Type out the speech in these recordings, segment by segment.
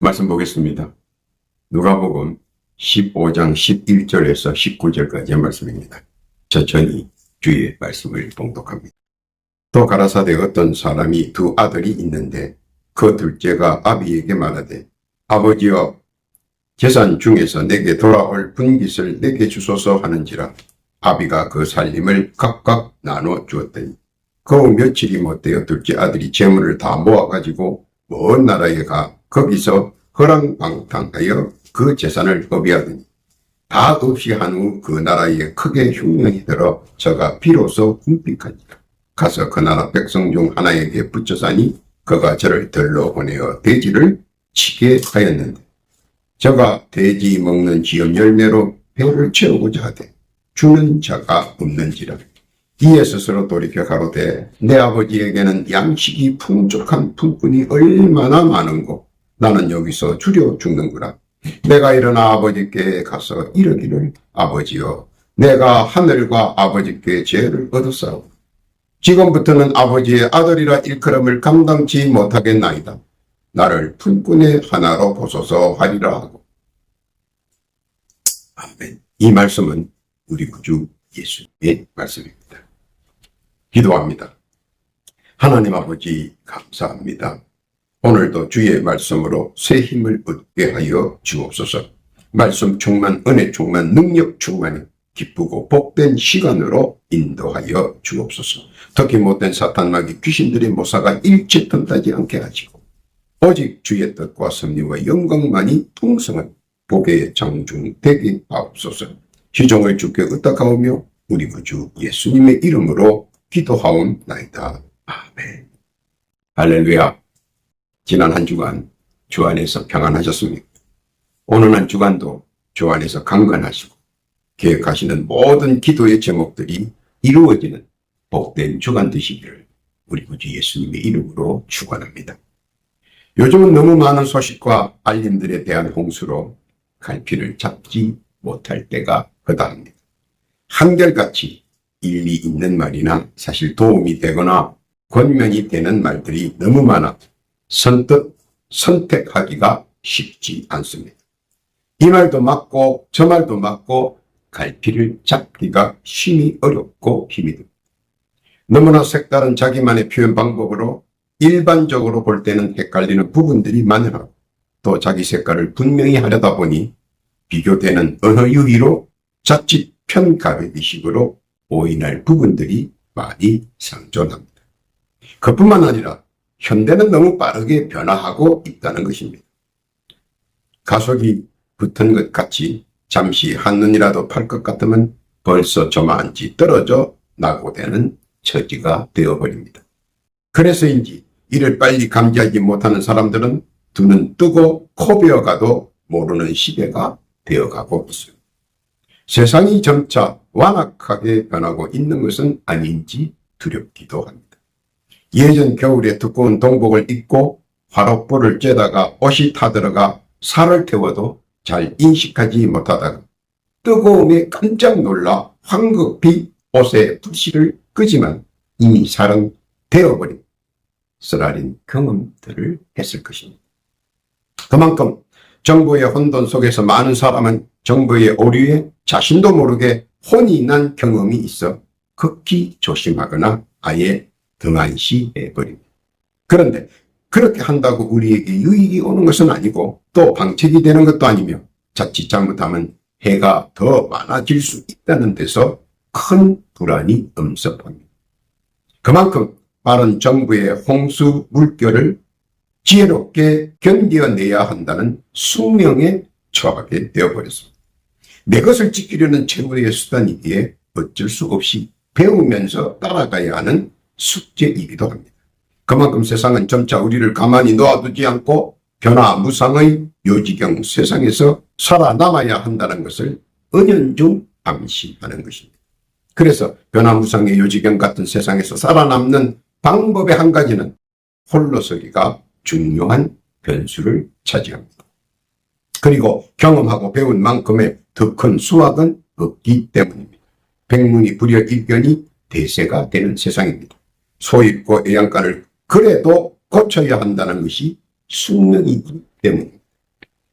말씀 보겠습니다. 누가복음 15장 11절에서 19절까지의 말씀입니다. 천천히 주의 말씀을 봉독합니다. 또 가라사대 어떤 사람이 두 아들이 있는데 그 둘째가 아비에게 말하되 아버지여 재산 중에서 내게 돌아올 분깃을 내게 주소서 하는지라. 아비가 그 살림을 각각 나눠 주었더니 그 며칠이 못되어 둘째 아들이 재물을 다 모아가지고 먼 나라에 가 거기서 허랑방탕하여 그 재산을 허비하더니 다 없이 한 후 그 나라에 크게 흉년이 들어 저가 비로소 궁핍하니라. 가서 그 나라 백성 중 하나에게 붙여사니 그가 저를 들러 보내어 돼지를 치게 하였는데 저가 돼지 먹는 지연 열매로 배를 채우고자 하되 주는 자가 없는지라. 이에 스스로 돌이켜 가로되 내 아버지에게는 양식이 풍족한 품꾼이 얼마나 많은고 나는 여기서 주려 죽는구나. 내가 일어나 아버지께 가서 이르기를 아버지여 내가 하늘과 아버지께 죄를 얻었사오. 지금부터는 아버지의 아들이라 일컬음을 감당치 못하겠나이다. 나를 품꾼의 하나로 보소서 하리라 하고. 아멘. 이 말씀은 우리 구주 예수님의 말씀입니다. 기도합니다. 하나님 아버지 감사합니다. 오늘도 주의 말씀으로 새 힘을 얻게 하여 주옵소서. 말씀 충만, 은혜 충만, 능력 충만이 기쁘고 복된 시간으로 인도하여 주옵소서. 특히 못된 사탄마귀 귀신들의 모사가 일체 틈타지 않게 하시고 오직 주의 뜻과 섭리와 영광만이 풍성한 복의 장중되게 하옵소서. 시종을 주께 의탁하오며 우리 구주 예수님의 이름으로 기도하옵나이다. 아멘. 할렐루야. 지난 한 주간 주 안에서 평안하셨습니까? 오늘 한 주간도 주 안에서 강건하시고 계획하시는 모든 기도의 제목들이 이루어지는 복된 주간 되시기를 우리 구주 예수님의 이름으로 축원합니다. 요즘은 너무 많은 소식과 알림들에 대한 홍수로 갈피를 잡지 못할 때가 허다합니다. 한결같이 일리 있는 말이나 사실 도움이 되거나 권면이 되는 말들이 너무 많아 선뜻 선택하기가 쉽지 않습니다. 이 말도 맞고 저 말도 맞고 갈피를 잡기가 심히 어렵고 힘이 듭니다. 너무나 색다른 자기만의 표현 방법으로 일반적으로 볼 때는 헷갈리는 부분들이 많으라고 또 자기 색깔을 분명히 하려다 보니 비교되는 언어 유희로 자칫 편가르기식으로 오인할 부분들이 많이 상존합니다. 그뿐만 아니라 현대는 너무 빠르게 변화하고 있다는 것입니다. 가속이 붙은 것 같이 잠시 한눈이라도 팔 것 같으면 벌써 저만치 떨어져 낙오되는 처지가 되어버립니다. 그래서인지 이를 빨리 감지하지 못하는 사람들은 두 눈 뜨고 코 베어가도 모르는 시대가 되어가고 있습니다. 세상이 점차 완악하게 변하고 있는 것은 아닌지 두렵기도 합니다. 예전 겨울에 두꺼운 동복을 입고 화롯불을 쬐다가 옷이 타들어가 살을 태워도 잘 인식하지 못하다가 뜨거움에 깜짝 놀라 황급히 옷의 불씨를 끄지만 이미 살은 되어버린 쓰라린 경험들을 했을 것입니다. 그만큼 정보의 혼돈 속에서 많은 사람은 정보의 오류에 자신도 모르게 혼이 난 경험이 있어 극히 조심하거나 아예 등한시해버립니다. 그런데 그렇게 한다고 우리에게 유익이 오는 것은 아니고 또 방책이 되는 것도 아니며 자칫 잘못하면 해가 더 많아질 수 있다는 데서 큰 불안이 엄습합니다. 그만큼 빠른 정부의 홍수 물결을 지혜롭게 견뎌내야 한다는 숙명에 처하게 되어버렸습니다. 내 것을 지키려는 최고의 수단이기에 어쩔 수 없이 배우면서 따라가야 하는 숙제이기도 합니다. 그만큼 세상은 점차 우리를 가만히 놓아두지 않고 변화무상의 요지경 세상에서 살아남아야 한다는 것을 은연중 암시하는 것입니다. 그래서 변화무상의 요지경 같은 세상에서 살아남는 방법의 한 가지는 홀로서기가 중요한 변수를 차지합니다. 그리고 경험하고 배운 만큼의 더 큰 수확은 없기 때문입니다. 백문이 불여일견이 대세가 되는 세상입니다. 소입고 애양간을 그래도 고쳐야 한다는 것이 숙명이기 때문입니다.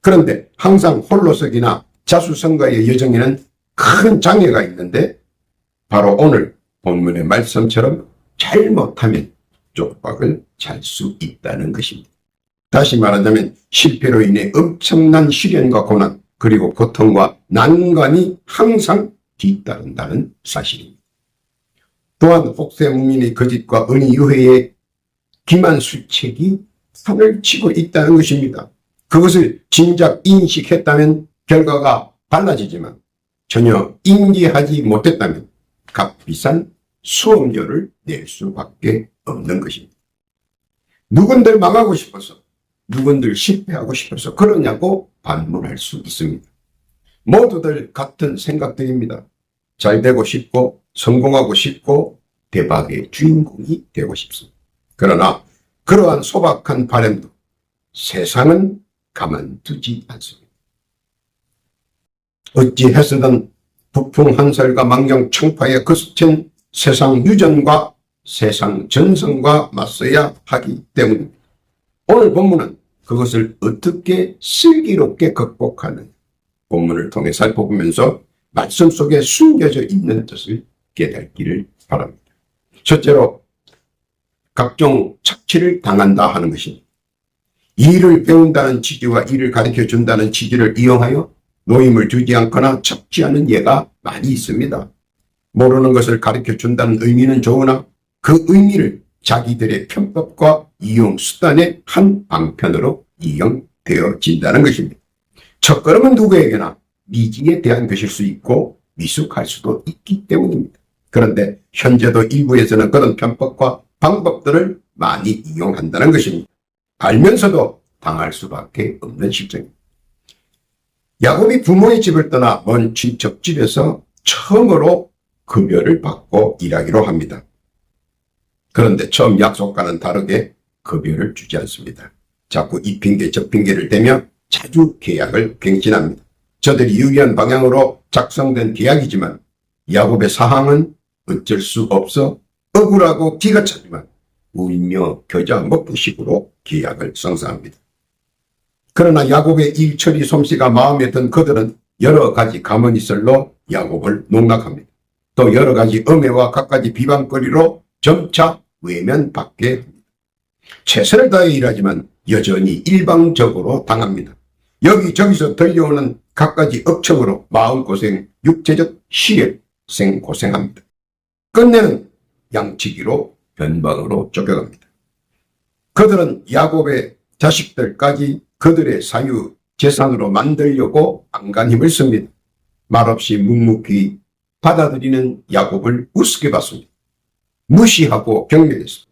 그런데 항상 홀로서기나 자수성가의 여정에는 큰 장애가 있는데 바로 오늘 본문의 말씀처럼 잘못하면 쪽박을 잘 수 있다는 것입니다. 다시 말하자면 실패로 인해 엄청난 시련과 고난 그리고 고통과 난관이 항상 뒤따른다는 사실입니다. 또한 혹세무민의 거짓과 은희유회의 기만수책이 판을 치고 있다는 것입니다. 그것을 진작 인식했다면 결과가 달라지지만 전혀 인지하지 못했다면 값비싼 수험료를 낼 수밖에 없는 것입니다. 누군들 망하고 싶어서 누군들 실패하고 싶어서 그러냐고 반문할 수 있습니다. 모두들 같은 생각들입니다. 잘 되고 싶고 성공하고 싶고 대박의 주인공이 되고 싶습니다. 그러나 그러한 소박한 바람도 세상은 가만두지 않습니다. 어찌해서든 북풍 한설과 망령 청파에 거스친 세상 유전과 세상 전성과 맞서야 하기 때문입니다. 오늘 본문은 그것을 어떻게 슬기롭게 극복하는 본문을 통해 살펴보면서 말씀 속에 숨겨져 있는 뜻을 깨닫기를 바랍니다. 첫째로 각종 착취를 당한다 하는 것입니다. 일을 배운다는 취지와 일을 가르쳐준다는 취지를 이용하여 노임을 주지 않거나 착취하는 예가 많이 있습니다. 모르는 것을 가르쳐준다는 의미는 좋으나 그 의미를 자기들의 편법과 이용 수단의 한 방편으로 이용되어진다는 것입니다. 첫걸음은 누구에게나 미지에 대한 것일 수 있고 미숙할 수도 있기 때문입니다. 그런데 현재도 일부에서는 그런 편법과 방법들을 많이 이용한다는 것입니다. 알면서도 당할 수밖에 없는 실정입니다. 야곱이 부모의 집을 떠나 먼 친척 집에서 처음으로 급여를 받고 일하기로 합니다. 그런데 처음 약속과는 다르게 급여를 주지 않습니다. 자꾸 이 핑계 저 핑계를 대며 자주 계약을 갱신합니다. 저들이 유리한 방향으로 작성된 계약이지만 야곱의 사항은 어쩔 수 없어 억울하고 기가 차지만 울며 겨자 먹는 식으로 계약을 성사합니다. 그러나 야곱의 일처리 솜씨가 마음에 든 그들은 여러 가지 가문이설로 야곱을 농락합니다. 또 여러 가지 엄해와 갖가지 비방거리로 점차 외면받게 합니다. 최선을 다해 일하지만 여전히 일방적으로 당합니다. 여기저기서 들려오는 갖가지 억청으로 마음고생, 육체적 시련, 생고생합니다. 끝내는 양치기로 변방으로 쫓겨갑니다. 그들은 야곱의 자식들까지 그들의 사유 재산으로 만들려고 안간 힘을 씁니다. 말없이 묵묵히 받아들이는 야곱을 우습게 봤습니다. 무시하고 경멸했습니다.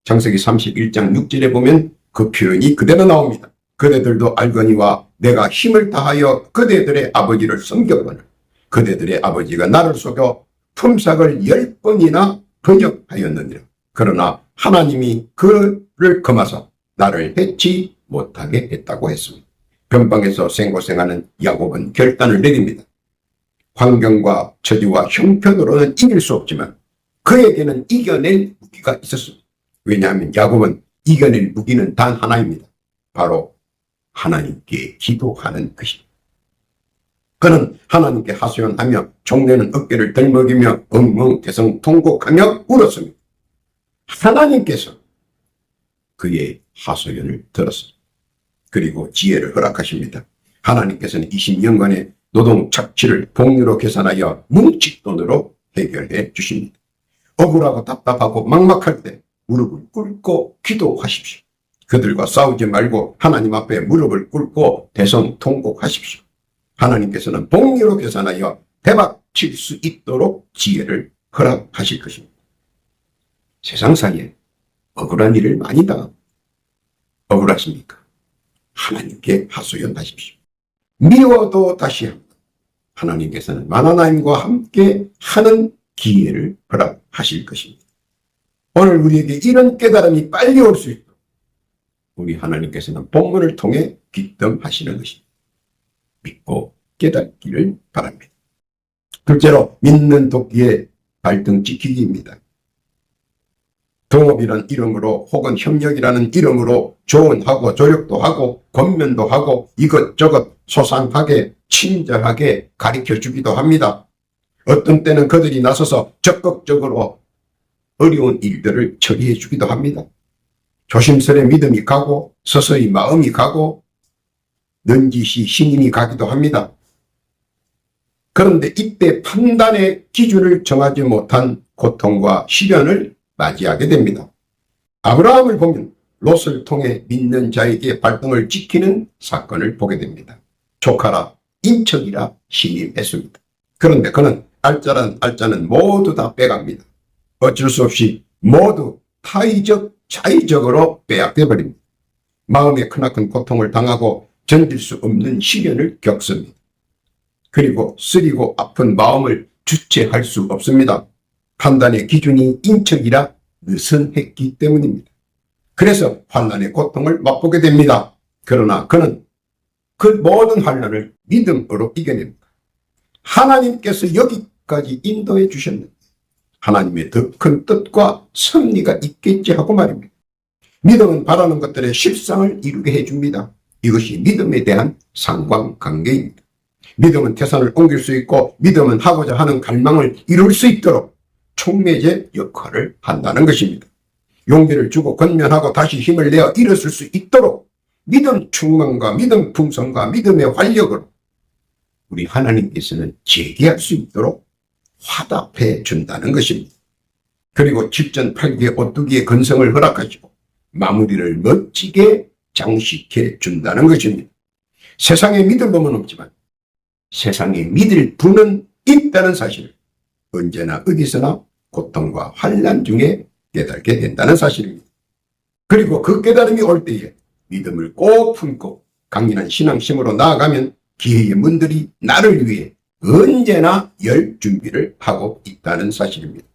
창세기 31장 6절에 보면 그 표현이 그대로 나옵니다. 그대들도 알거니와 내가 힘을 다하여 그대들의 아버지를 섬겼거늘 그대들의 아버지가 나를 속여 품삯을 10번이나 번역하였느니라. 그러나 하나님이 그를 금하사 나를 해치 못하게 했다고 했습니다. 변방에서 생고생하는 야곱은 결단을 내립니다. 환경과 처지와 형편으로는 이길 수 없지만 그에게는 이겨낼 무기가 있었습니다. 왜냐하면 야곱은 이겨낼 무기는 단 하나입니다. 바로 하나님께 기도하는 것입니다. 그는 하나님께 하소연하며 종래는 어깨를 들먹이며 엉엉 대성통곡하며 울었습니다. 하나님께서 그의 하소연을 들었습니다. 그리고 지혜를 허락하십니다. 하나님께서는 20년간의 노동 착취를 복리로 계산하여 뭉칫돈으로 해결해 주십니다. 억울하고 답답하고 막막할 때 무릎을 꿇고 기도하십시오. 그들과 싸우지 말고 하나님 앞에 무릎을 꿇고 대성통곡하십시오. 하나님께서는 복리로 계산하여 대박 칠 수 있도록 지혜를 허락하실 것입니다. 세상상에 억울한 일을 많이 당합니다. 억울하십니까? 하나님께 하소연하십시오. 미워도 다시 합니다. 하나님께서는 만하나님과 함께 하는 기회를 허락하실 것입니다. 오늘 우리에게 이런 깨달음이 빨리 올 수 있도록 우리 하나님께서는 본문을 통해 귀뜸하시는 것입니다. 믿고 깨닫기를 바랍니다. 둘째로 믿는 도끼의 발등 지키기입니다. 동업이라는 이름으로 혹은 협력이라는 이름으로 조언하고 조력도 하고 권면도 하고 이것저것 소상하게 친절하게 가르쳐 주기도 합니다. 어떤 때는 그들이 나서서 적극적으로 어려운 일들을 처리해 주기도 합니다. 조심스레 믿음이 가고 서서히 마음이 가고 넌지시 신임이 가기도 합니다. 그런데 이때 판단의 기준을 정하지 못한 고통과 시련을 맞이하게 됩니다. 아브라함을 보면 롯을 통해 믿는 자에게 발등을 지키는 사건을 보게 됩니다. 조카라 인척이라 신임했습니다. 그런데 그는 알짜는 모두 다 빼갑니다. 어쩔 수 없이 모두 타의적 자의적으로 빼앗겨 버립니다. 마음에 크나큰 고통을 당하고 견딜 수 없는 시련을 겪습니다. 그리고 쓰리고 아픈 마음을 주체할 수 없습니다. 판단의 기준이 인척이라 느슨했기 때문입니다. 그래서 환난의 고통을 맛보게 됩니다. 그러나 그는 그 모든 환난을 믿음으로 이겨냅니다. 하나님께서 여기까지 인도해 주셨는데 하나님의 더 큰 뜻과 섭리가 있겠지 하고 말입니다. 믿음은 바라는 것들의 실상을 이루게 해줍니다. 이것이 믿음에 대한 상관관계입니다. 믿음은 태산을 옮길 수 있고 믿음은 하고자 하는 갈망을 이룰 수 있도록 촉매제 역할을 한다는 것입니다. 용기를 주고 권면하고 다시 힘을 내어 일어설 수 있도록 믿음 충만과 믿음 풍성과 믿음의 활력으로 우리 하나님께서는 재기할 수 있도록 화답해 준다는 것입니다. 그리고 7전 8개 오뚜기의 건성을 허락하시고 마무리를 멋지게 장식해 준다는 것입니다. 세상에 믿을 놈은 없지만 세상에 믿을 분은 있다는 사실을 언제나 어디서나 고통과 환난 중에 깨닫게 된다는 사실입니다. 그리고 그 깨달음이 올 때에 믿음을 꼭 품고 강인한 신앙심으로 나아가면 기회의 문들이 나를 위해 언제나 열 준비를 하고 있다는 사실입니다.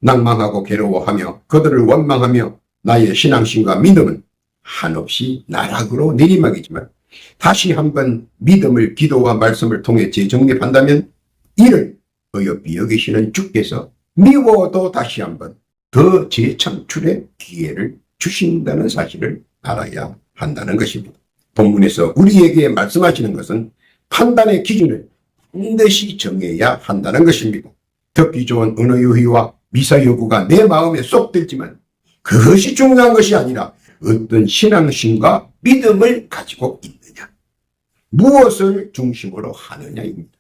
낭망하고 괴로워하며 그들을 원망하며 나의 신앙심과 믿음은 한없이 나락으로 내리막이지만 다시 한번 믿음을 기도와 말씀을 통해 재정립한다면 이를 어여삐 여기시는 주께서 미워도 다시 한번 더 재창출의 기회를 주신다는 사실을 알아야 한다는 것입니다. 본문에서 우리에게 말씀하시는 것은 판단의 기준을 반드시 정해야 한다는 것입니다. 듣기 좋은 언어 유희와 미사 여구가 내 마음에 쏙 들지만 그것이 중요한 것이 아니라 어떤 신앙심과 믿음을 가지고 있느냐, 무엇을 중심으로 하느냐입니다.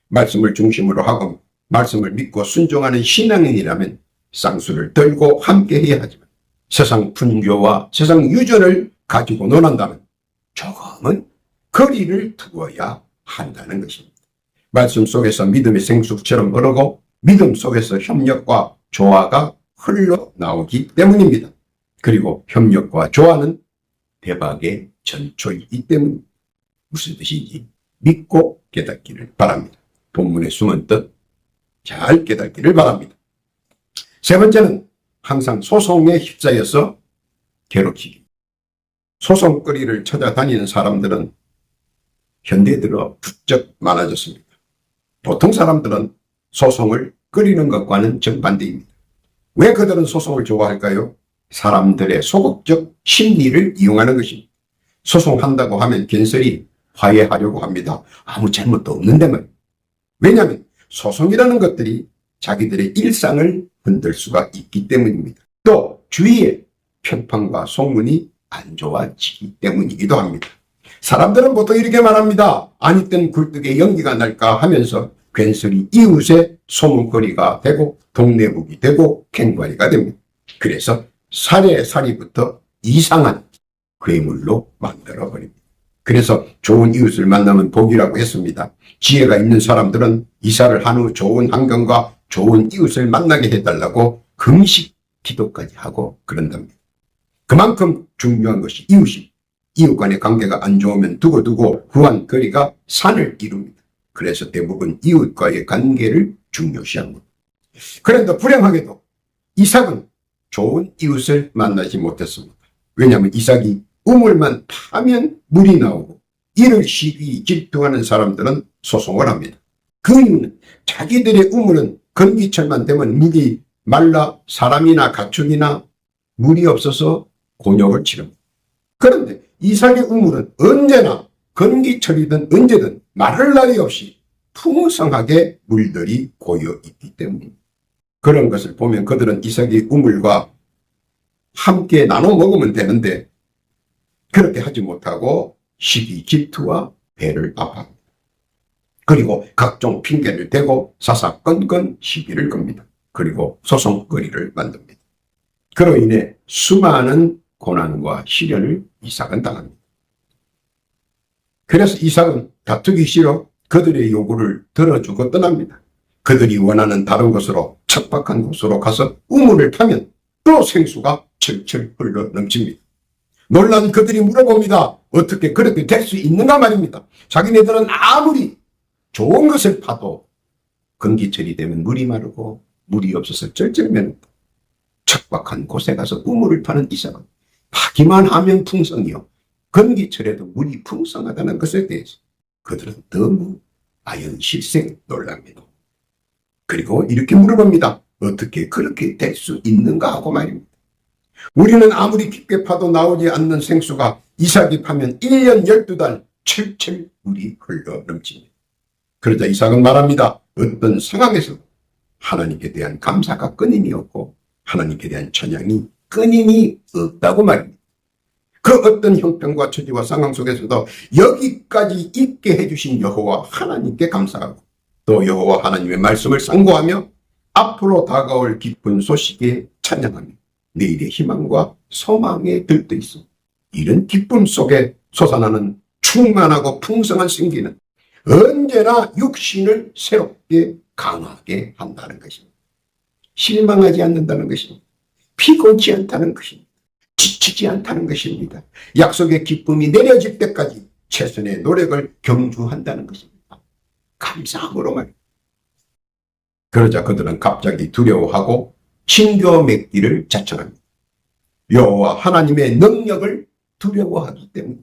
말씀을 중심으로 하고 말씀을 믿고 순종하는 신앙인이라면 쌍수를 들고 함께 해야 하지만 세상 분교와 세상 유전을 가지고 논한다면 조금은 거리를 두어야 한다는 것입니다. 말씀 속에서 믿음의 생수처럼 흐르고 믿음 속에서 협력과 조화가 흘러나오기 때문입니다. 그리고 협력과 조화는 대박의 전초이기 때문입니다. 무슨 뜻인지 믿고 깨닫기를 바랍니다. 본문의 숨은 뜻 잘 깨닫기를 바랍니다. 세 번째는 항상 소송에 휩싸여서 괴롭히기. 소송거리를 찾아다니는 사람들은 현대에 들어 부쩍 많아졌습니다. 보통 사람들은 소송을 끓이는 것과는 정반대입니다. 왜 그들은 소송을 좋아할까요? 사람들의 소극적 심리를 이용하는 것입니다. 소송한다고 하면 괜스레 화해하려고 합니다. 아무 잘못도 없는데 말이에요. 왜냐하면 소송이라는 것들이 자기들의 일상을 흔들 수가 있기 때문입니다. 또 주위에 평판과 소문이 안 좋아지기 때문이기도 합니다. 사람들은 보통 이렇게 말합니다. 아니땐 굴뚝에 연기가 날까 하면서 괜스레 이웃의 소문거리가 되고 동네북이 되고 캥과리가 됩니다. 그래서 사례사리부터 이상한 괴물로 만들어버립니다. 그래서 좋은 이웃을 만나면 복이라고 했습니다. 지혜가 있는 사람들은 이사를 한 후 좋은 환경과 좋은 이웃을 만나게 해달라고 금식 기도까지 하고 그런답니다. 그만큼 중요한 것이 이웃이 이웃 간의 관계가 안 좋으면 두고두고 후한 거리가 산을 이룹니다. 그래서 대부분 이웃과의 관계를 중요시합니다. 그런데 불행하게도 이삭은 좋은 이웃을 만나지 못했습니다. 왜냐하면 이삭이 우물만 파면 물이 나오고 이를 시기 질투하는 사람들은 소송을 합니다. 그 이유는 자기들의 우물은 건기철만 되면 물이 말라 사람이나 가축이나 물이 없어서 곤욕을 치릅니다. 그런데 이삭의 우물은 언제나 건기철이든 언제든 마를 날이 없이 풍성하게 물들이 고여 있기 때문입니다. 그런 것을 보면 그들은 이삭의 우물과 함께 나눠 먹으면 되는데 그렇게 하지 못하고 시기 질투와 배를 아파합니다. 그리고 각종 핑계를 대고 사사건건 시비를 겁니다. 그리고 소송거리를 만듭니다. 그로 인해 수많은 고난과 시련을 이삭은 당합니다. 그래서 이삭은 다투기 싫어 그들의 요구를 들어주고 떠납니다. 그들이 원하는 다른 곳으로 척박한 곳으로 가서 우물을 파면 또 생수가 철철 흘러 넘칩니다. 놀란 그들이 물어봅니다. 어떻게 그렇게 될 수 있는가 말입니다. 자기네들은 아무리 좋은 것을 파도 건기철이 되면 물이 마르고 물이 없어서 쩔쩔매는 척박한 곳에 가서 우물을 파는 이삭은 파기만 하면 풍성이요 건기철에도 물이 풍성하다는 것에 대해서 그들은 너무 아연실생 놀랍니다. 그리고 이렇게 물어봅니다. 어떻게 그렇게 될 수 있는가 하고 말입니다. 우리는 아무리 깊게 파도 나오지 않는 생수가 이삭이 파면 1년 12달 철철 물이 흘러 넘칩니다. 그러자 이삭은 말합니다. 어떤 상황에서 하나님께 대한 감사가 끊임이 없고 하나님께 대한 찬양이 끊임이 없다고 말입니다. 그 어떤 형편과 처지와 상황 속에서도 여기까지 있게 해주신 여호와 하나님께 감사하고 또 여호와 하나님의 말씀을 상고하며 앞으로 다가올 기쁜 소식에 찬양하며 내일의 희망과 소망에 들떠 있어 이런 기쁨 속에 솟아나는 충만하고 풍성한 생기는 언제나 육신을 새롭게 강하게 한다는 것입니다. 실망하지 않는다는 것입니다. 피곤치 않다는 것입니다. 지치지 않다는 것입니다. 약속의 기쁨이 내려질 때까지 최선의 노력을 경주한다는 것입니다. 감사함으로 말입니다. 그러자 그들은 갑자기 두려워하고 친교 맺기를 자청합니다. 여호와 하나님의 능력을 두려워하기 때문에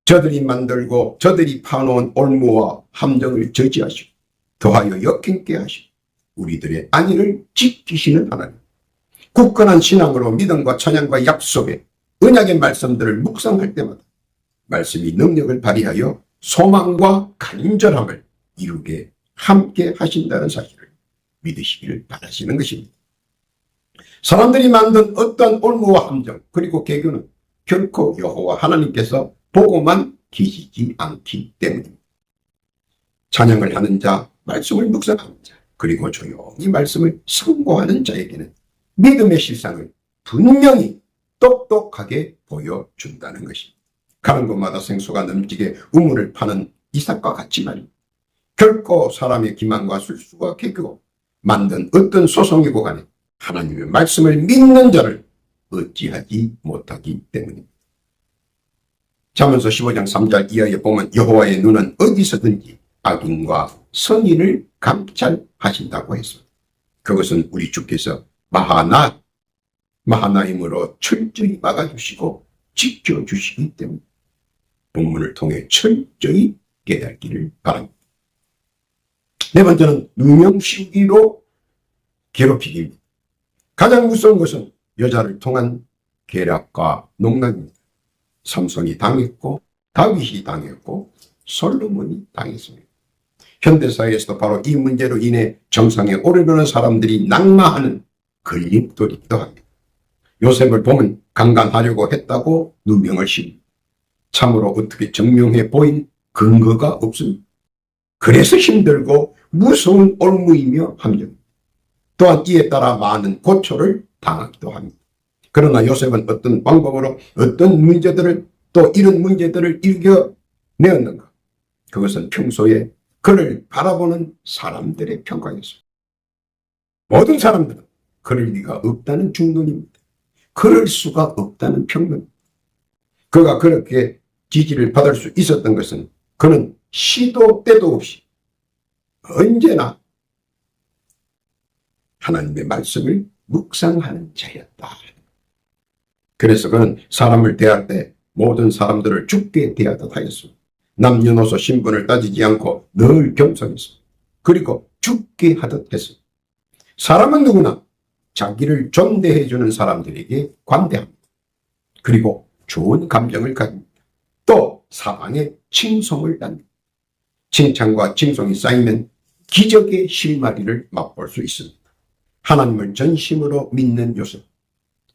저들이 만들고 저들이 파놓은 올무와 함정을 저지하시고 더하여 역행케 하시고 우리들의 안위를 지키시는 하나님. 굳건한 신앙으로 믿음과 찬양과 약속의 언약의 말씀들을 묵상할 때마다 말씀이 능력을 발휘하여 소망과 간절함을 이루게 함께 하신다는 사실을 믿으시기를 바라시는 것입니다. 사람들이 만든 어떤 올무와 함정 그리고 계교는 결코 여호와 하나님께서 보고만 계시지 않기 때문입니다. 찬양을 하는 자, 말씀을 묵상하는 자, 그리고 조용히 말씀을 상고하는 자에게는 믿음의 실상을 분명히 똑똑하게 보여준다는 것입니다. 가는 곳마다 생수가 넘치게 우물을 파는 이삭과 같이 말입니다. 결코 사람의 기만과 술수와 계교 만든 어떤 소송이고 간에 하나님의 말씀을 믿는 자를 어찌하지 못하기 때문입니다. 잠언서 15장 3절 이하에 보면 여호와의 눈은 어디서든지 악인과 선인을 감찰하신다고 했습니다. 그것은 우리 주께서 마하나임으로 철저히 막아주시고 지켜주시기 때문에 본문을 통해 철저히 깨닫기를 바랍니다. 네 번째는 누명 씌우기로 괴롭히기입니다. 가장 무서운 것은 여자를 통한 계략과 농락입니다. 삼손이 당했고 다윗이 당했고 솔로몬이 당했습니다. 현대사회에서도 바로 이 문제로 인해 정상에 오르려는 사람들이 낙마하는 걸림돌이기도 합니다. 요셉을 보면 강간하려고 했다고 누명을 씌웁니다. 참으로 어떻게 증명해 보인 근거가 없습니다. 그래서 힘들고 무서운 올무이며 함정입니다. 또한 이에 따라 많은 고초를 당하기도 합니다. 그러나 요셉은 어떤 방법으로 어떤 문제들을 또 이런 문제들을 이겨내었는가? 그것은 평소에 그를 바라보는 사람들의 평가였습니다. 모든 사람들은 그럴 리가 없다는 중론입니다. 그럴 수가 없다는 평론. 그가 그렇게 지지를 받을 수 있었던 것은 그는 시도 때도 없이 언제나 하나님의 말씀을 묵상하는 자였다. 그래서 그는 사람을 대할 때 모든 사람들을 죽게 대하듯 하였습니다. 남녀노소 신분을 따지지 않고 늘 겸손했습니다. 그리고 죽게 하듯 했습니다. 사람은 누구나 자기를 존대해주는 사람들에게 관대합니다. 그리고 좋은 감정을 가집니다. 또 사방에 칭송을 합니다. 칭찬과 칭송이 쌓이면 기적의 실마리를 맛볼 수 있습니다. 하나님을 전심으로 믿는 요셉.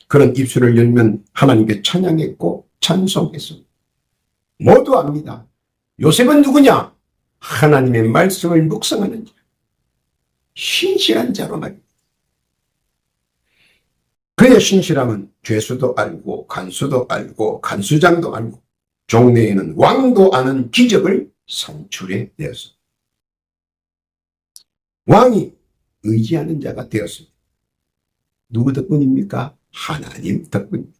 그런 입술을 열면 하나님께 찬양했고 찬송했습니다. 모두 압니다. 요셉은 누구냐? 하나님의 말씀을 묵상하는 자. 신실한 자로 말입니다. 그의 신실함은 죄수도 알고 간수도 알고 간수장도 알고 종래에는 왕도 아는 기적을 산출해 내었습니다. 왕이 의지하는 자가 되었습니다. 누구 덕분입니까? 하나님 덕분입니다.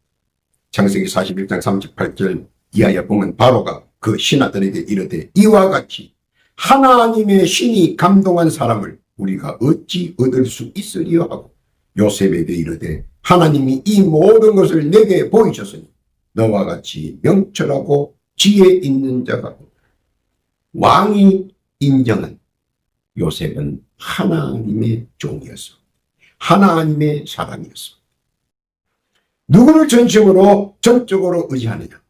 창세기 41장 38절 이하에 보면 바로가 그 신하들에게 이르되 이와 같이 하나님의 신이 감동한 사람을 우리가 어찌 얻을 수 있으리요 하고 요셉에게 이르되 하나님이 이 모든 것을 내게 보이셨으니 너와 같이 명철하고 지혜 있는 자가 왕이 인정한 요셉은 하나님의 종이었어. 하나님의 사람이었어. 누구를 전심으로 전적으로 의지하느냐?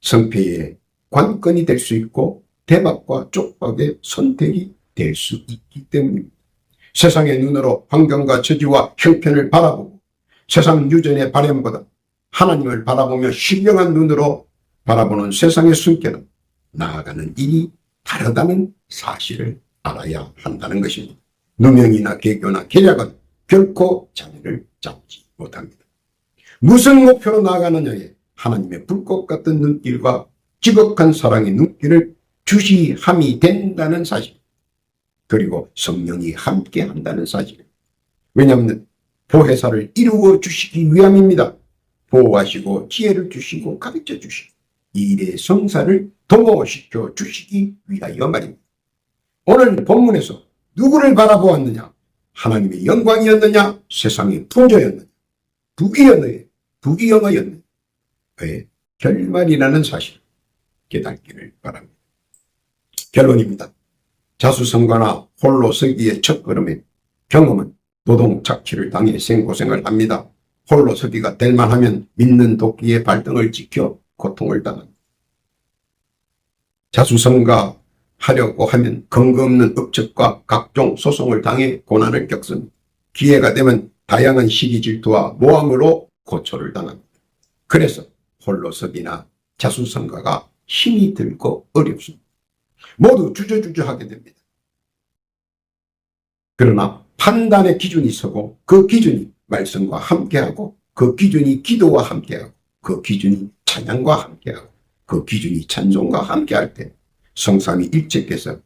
성패의 관건이 될 수 있고 대박과 쪽박의 선택이 될 수 있기 때문입니다. 세상의 눈으로 환경과 처지와 형편을 바라보고 세상 유전의 바램보다 하나님을 바라보며 신령한 눈으로 바라보는 세상의 숨결은 나아가는 일이 다르다는 사실을 알아야 한다는 것입니다. 누명이나 개교나 계략은 결코 자리를 잡지 못합니다. 무슨 목표로 나아가느냐에 하나님의 불꽃 같은 눈길과 지극한 사랑의 눈길을 주시함이 된다는 사실, 그리고 성령이 함께 한다는 사실. 왜냐하면 보혜사를 이루어 주시기 위함입니다. 보호하시고 지혜를 주시고 가르쳐 주시고 일의 성사를 도모시켜 주시기 위하여 말입니다. 오늘 본문에서 누구를 바라보았느냐? 하나님의 영광이었느냐? 세상의 풍조였느냐? 부귀영화였느냐? 그의 결말이라는 사실을 깨닫기를 바랍니다. 결론입니다. 자수성가나 홀로 서기의 첫걸음에 경험은 노동착취를 당해 생고생을 합니다. 홀로 서기가 될 만하면 믿는 도끼의 발등을 지켜 고통을 당합니다. 자수성가 하려고 하면 근거 없는 업적과 각종 소송을 당해 고난을 겪습니다. 기회가 되면 다양한 시기 질투와 모함으로 고초를 당합니다. 그래서 홀로서기나 자수성가가 힘이 들고 어렵습니다. 모두 주저주저하게 됩니다. 그러나 판단의 기준이 서고 그 기준이 말씀과 함께하고 그 기준이 기도와 함께하고 그 기준이 찬양과 함께하고 그 기준이 찬송과 함께할 때 성삼위 일체께서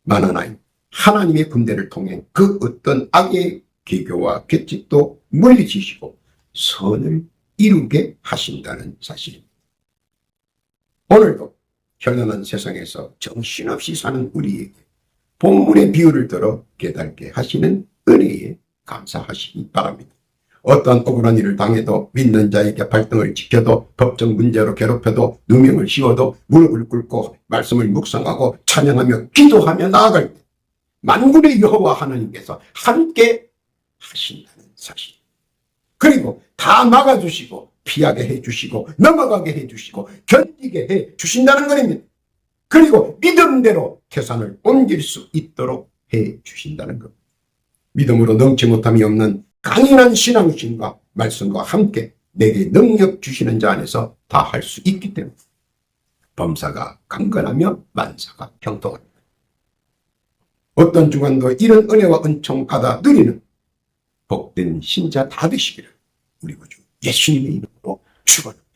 만하나님 하나님의 군대를 통해 그 어떤 악의 계교와 계집도 물리치시고 선을 이루게 하신다는 사실입니다. 오늘도 현란한 세상에서 정신없이 사는 우리에게 본문의 비유를 들어 깨닫게 하시는 은혜에 감사하시기 바랍니다. 어떠한 억울한 일을 당해도 믿는 자에게 발등을 지켜도 법정 문제로 괴롭혀도 누명을 씌워도 무릎을 꿇고 말씀을 묵상하고 찬양하며 기도하며 나아갈 때 만군의 여호와 하나님께서 함께 하신다는 사실. 그리고 다 막아주시고 피하게 해주시고 넘어가게 해주시고 견디게 해주신다는 것입니다. 그리고 믿음대로 태산을 옮길 수 있도록 해주신다는 것. 믿음으로 넘지 못함이 없는 강인한 신앙심과 말씀과 함께 내게 능력 주시는 자 안에서 다 할 수 있기 때문에 범사가 강건하며 만사가 형통합니다. 어떤 주간도 이런 은혜와 은총 받아 누리는 복된 신자 다 되시기를 우리 구주 예수님의 이름으로 축원합니다.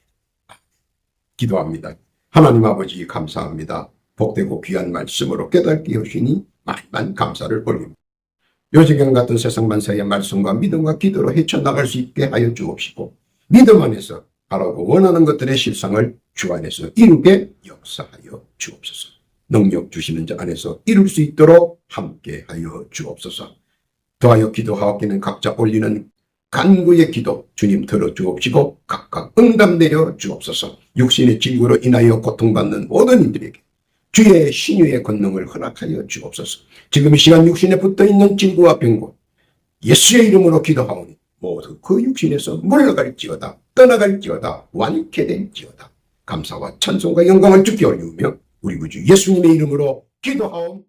기도합니다. 하나님 아버지 감사합니다. 복되고 귀한 말씀으로 깨닫게 하시니 만만 감사를 올립니다. 요지경 같은 세상 만사의 말씀과 믿음과 기도로 헤쳐나갈 수 있게 하여 주옵시고 믿음 안에서 바라고 원하는 것들의 실상을 주 안에서 이루게 역사하여 주옵소서. 능력 주시는 자 안에서 이룰 수 있도록 함께하여 주옵소서. 더하여 기도하옵기는 각자 올리는 간구의 기도 주님 들어주옵시고 각각 응답 내려 주옵소서. 육신의 질구로 인하여 고통받는 모든 이들에게 주의 신유의 권능을 허락하여 주옵소서. 지금 이 시간 육신에 붙어있는 질구와 병고 예수의 이름으로 기도하오니 모두 그 육신에서 물러갈지어다 떠나갈지어다 완쾌될지어다. 감사와 찬송과 영광을 주께 올리며 우리 구주 예수님의 이름으로 기도하옵.